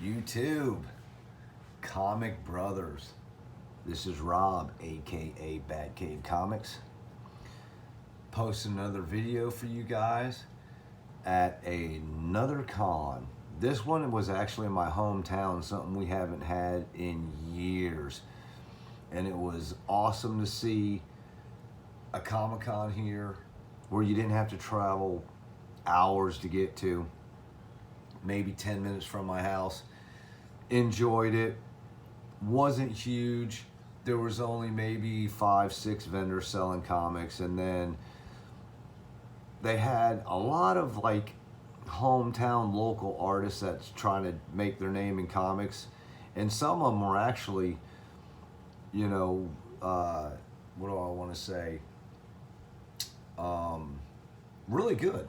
YouTube, Comic Brothers. This is Rob, aka Bad Cave Comics. Post another video for you guys at another con. This one was actually in my hometown, something we haven't had in years. And it was awesome to see a Comic-Con here where you didn't have to travel hours to get to. Maybe 10 minutes from my house. Enjoyed it. Wasn't huge. There was only maybe 5-6 vendors selling comics, and then they had a lot of like hometown local artists that's trying to make their name in comics, and some of them were actually, you know, what do I want to say, really good.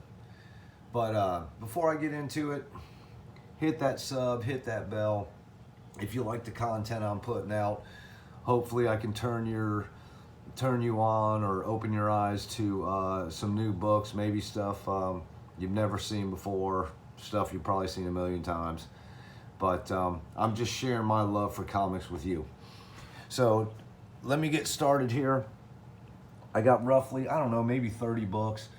But before I get into it, hit that sub, hit that bell. If you like the content I'm putting out, hopefully I can turn you on or open your eyes to some new books, maybe stuff you've never seen before, stuff you've probably seen a million times. But I'm just sharing my love for comics with you. So let me get started here. I got roughly, I don't know, maybe 30 books.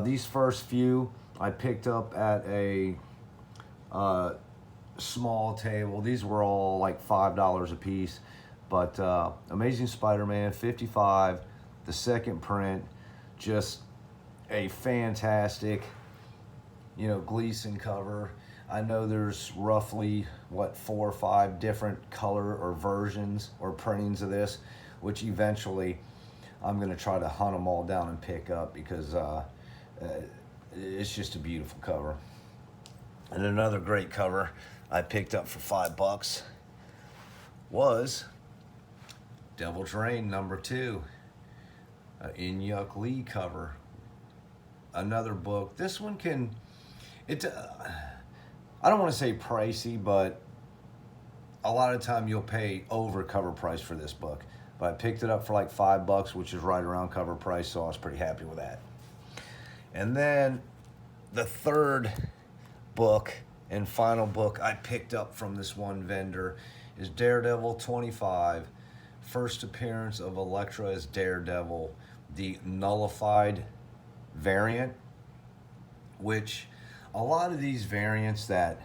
These first few I picked up at a small table. These were all like $5 a piece. But Amazing Spider-Man 55, the second print, just a fantastic, you know, Gleason cover. I know there's roughly, what, 4 or 5 different color or versions or printings of this, which eventually I'm going to try to hunt them all down and pick up because it's just a beautiful cover. And another great cover I picked up for $5 was Devil's Reign #2, Inyuk Lee cover. Another book. This one can, I don't want to say pricey, but a lot of time you'll pay over cover price for this book. But I picked it up for like $5, which is right around cover price, so I was pretty happy with that. And then the third book and final book I picked up from this one vendor is Daredevil 25, first appearance of Elektra as Daredevil, the nullified variant, which a lot of these variants that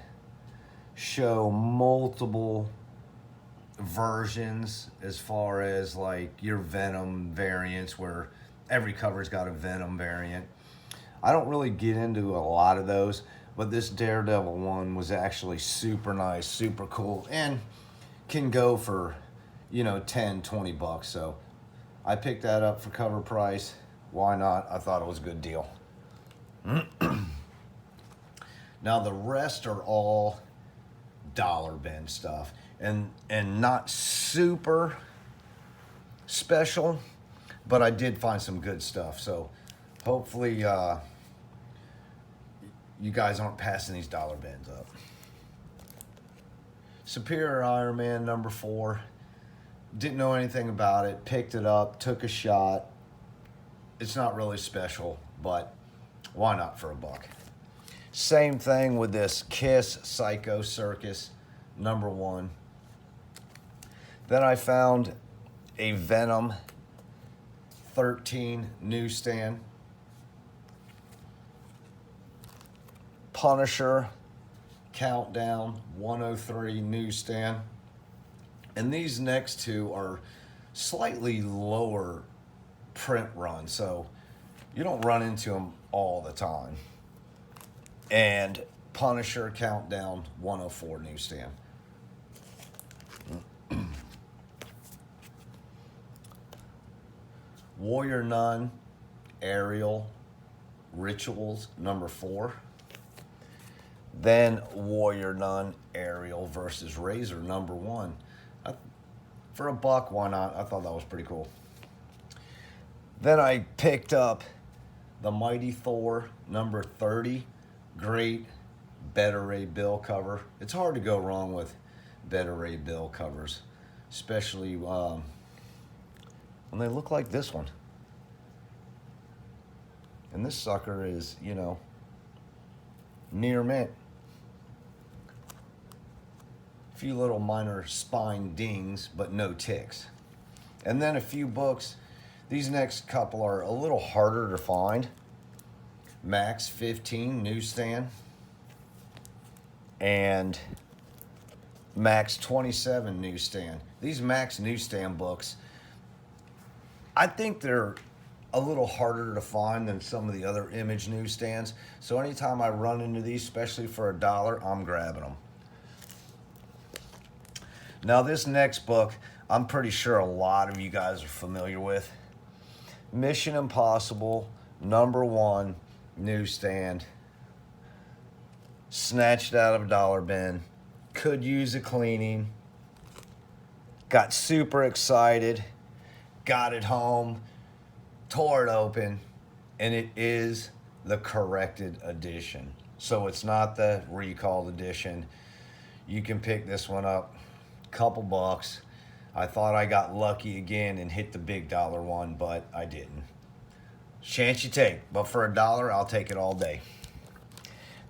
show multiple versions as far as like your Venom variants where every cover's got a Venom variant. I don't really get into a lot of those, but this Daredevil one was actually super nice, super cool, and can go for, you know, 10, 20 bucks. So I picked that up for cover price. Why not? I thought it was a good deal. Now the rest are all dollar bin stuff and not super special, but I did find some good stuff. So hopefully you guys aren't passing these dollar bins up. Superior Iron Man #4. Didn't know anything about it. Picked it up, took a shot. It's not really special, but why not for $1? Same thing with this Kiss Psycho Circus #1. Then I found a Venom 13 Newsstand. Punisher Countdown 103 Newsstand. And these next two are slightly lower print run, so you don't run into them all the time. And Punisher Countdown 104 Newsstand. Warrior Nun Aerial Rituals #4. Then Warrior Nun Aerial versus Razor #1. For $1, why not? I thought that was pretty cool. Then I picked up the Mighty Thor #30. Great Beta Ray Bill cover. It's hard to go wrong with Beta Ray Bill covers, especially when they look like this one. And this sucker is, you know, near mint. A few little minor spine dings, but no ticks. And then a few books. These next couple are a little harder to find. Max 15 Newsstand and Max 27 Newsstand. These Max Newsstand books, I think they're a little harder to find than some of the other Image newsstands. So anytime I run into these, especially for $1, I'm grabbing them. Now this next book, I'm pretty sure a lot of you guys are familiar with. Mission Impossible #1 newsstand. Snatched out of a dollar bin. Could use a cleaning. Got super excited. Got it home. Tore it open. And it is the corrected edition. So it's not the recalled edition. You can pick this one up. Couple bucks. I thought I got lucky again and hit the big dollar one, but I didn't. Chance you take, but for $1, I'll take it all day.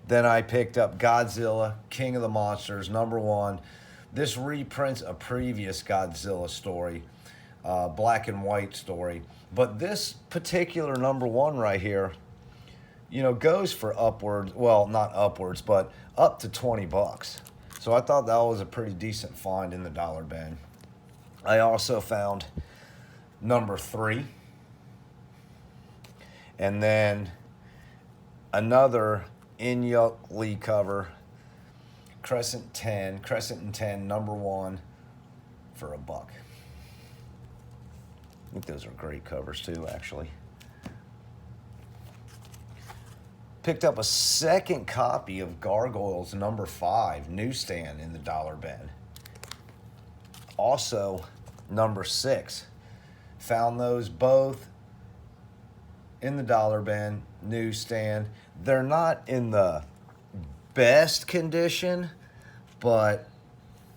Then I picked up Godzilla, King of the Monsters, #1. This reprints a previous Godzilla story, black and white story. But this particular #1 right here, you know, goes for upwards, well, not upwards, but up to 20 bucks. So I thought that was a pretty decent find in the dollar bin. I also found #3. And then another Inyukli cover, Crescent and 10, #1 for $1. I think those are great covers too, actually. Picked up a second copy of Gargoyles #5 newsstand in the dollar bin. Also, #6. Found those both in the dollar bin newsstand. They're not in the best condition, but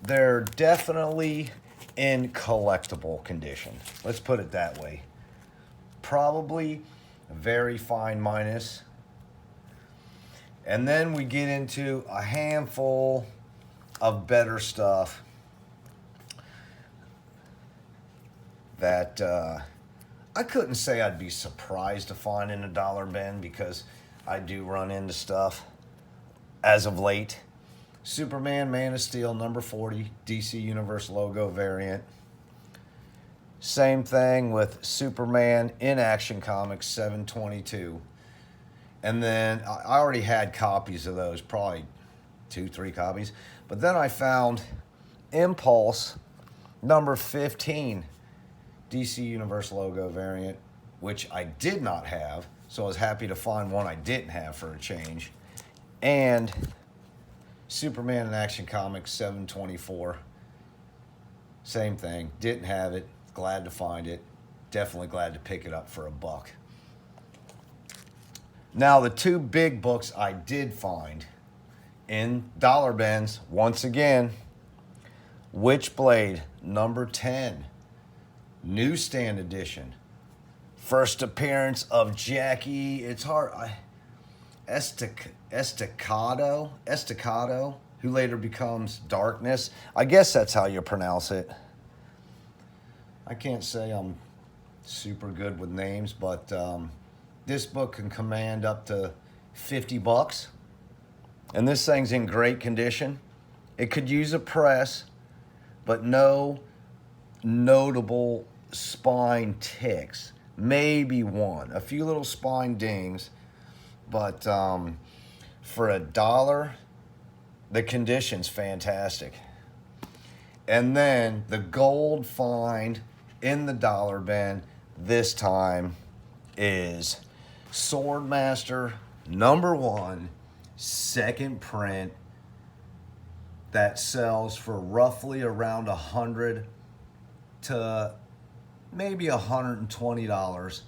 they're definitely in collectible condition. Let's put it that way. Probably very fine minus. And then we get into a handful of better stuff that I couldn't say I'd be surprised to find in a dollar bin, because I do run into stuff as of late. Superman Man of Steel #40 DC Universe logo variant. Same thing with Superman in Action Comics 722. And then I already had copies of those, probably 2-3 copies. But then I found Impulse #15 DC Universe logo variant, which I did not have. So I was happy to find one I didn't have for a change. And Superman in Action Comics 724. Same thing. Didn't have it. Glad to find it. Definitely glad to pick it up for $1. Now, the two big books I did find in dollar bins, once again, Witchblade #10, newsstand edition. First appearance of Jackie, it's hard, Estacado, who later becomes Darkness. I guess that's how you pronounce it. I can't say I'm super good with names, but this book can command up to $50. And this thing's in great condition. It could use a press, but no notable spine ticks. Maybe one. A few little spine dings. But for $1, the condition's fantastic. And then the gold find in the dollar bin this time is Swordmaster #1, second print, that sells for roughly around $100 to maybe $120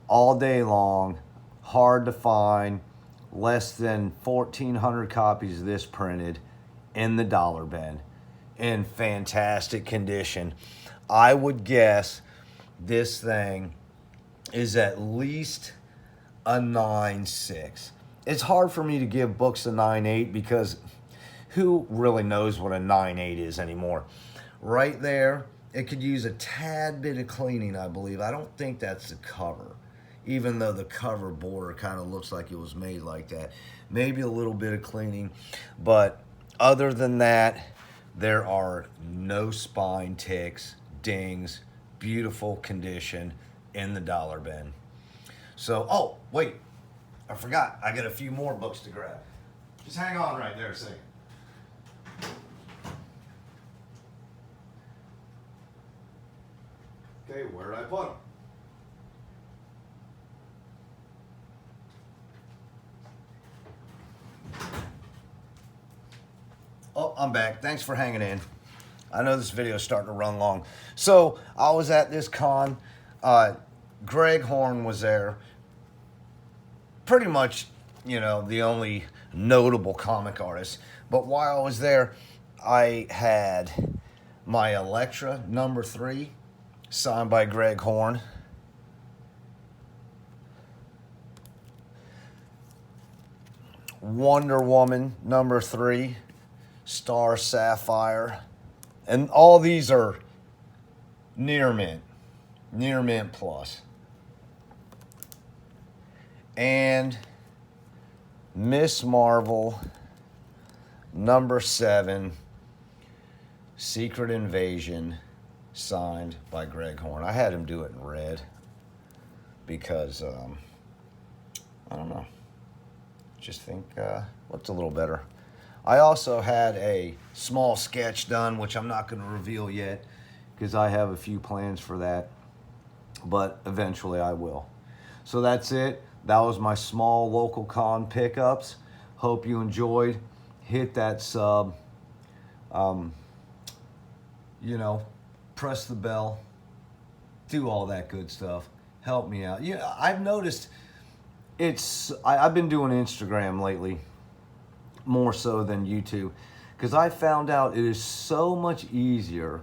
all day long. Hard to find. Less than 1,400 copies of this printed in the dollar bin in fantastic condition. I would guess this thing is at least a 9.6. It's hard for me to give books a 9.8 because who really knows what a 9/8 is anymore? Right there, it could use a tad bit of cleaning, I believe. I don't think that's the cover, even though the cover border kind of looks like it was made like that. Maybe a little bit of cleaning, but other than that, there are no spine ticks, dings, beautiful condition in the dollar bin. So, oh, wait, I forgot. I got a few more books to grab. Just hang on right there a second. Okay, where did I put them? Oh, I'm back. Thanks for hanging in. I know this video is starting to run long. So I was at this con. Greg Horn was there. Pretty much, you know, the only notable comic artist. But while I was there, I had my Elektra #3 signed by Greg Horn. Wonder Woman #3, Star Sapphire. And all these are near mint plus. And Miss Marvel #7, Secret Invasion, signed by Greg Horn. I had him do it in red because, I don't know, just think looked a little better. I also had a small sketch done, which I'm not going to reveal yet because I have a few plans for that, but eventually I will. So that's it. That was my small local con pickups. Hope you enjoyed. Hit that sub. You know, press the bell. Do all that good stuff. Help me out. Yeah, I've noticed I've been doing Instagram lately more so than YouTube because I found out it is so much easier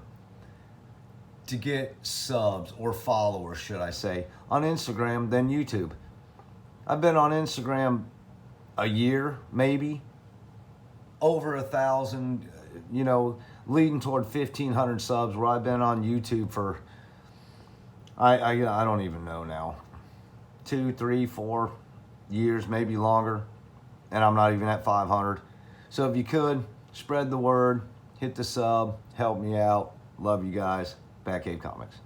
to get subs or followers, should I say, on Instagram than YouTube. I've been on Instagram a year, maybe, over 1,000, you know, leading toward 1,500 subs, where I've been on YouTube for, I don't even know now, 2, 3, 4 years, maybe longer, and I'm not even at 500. So if you could, spread the word, hit the sub, help me out. Love you guys. Batcave Comics.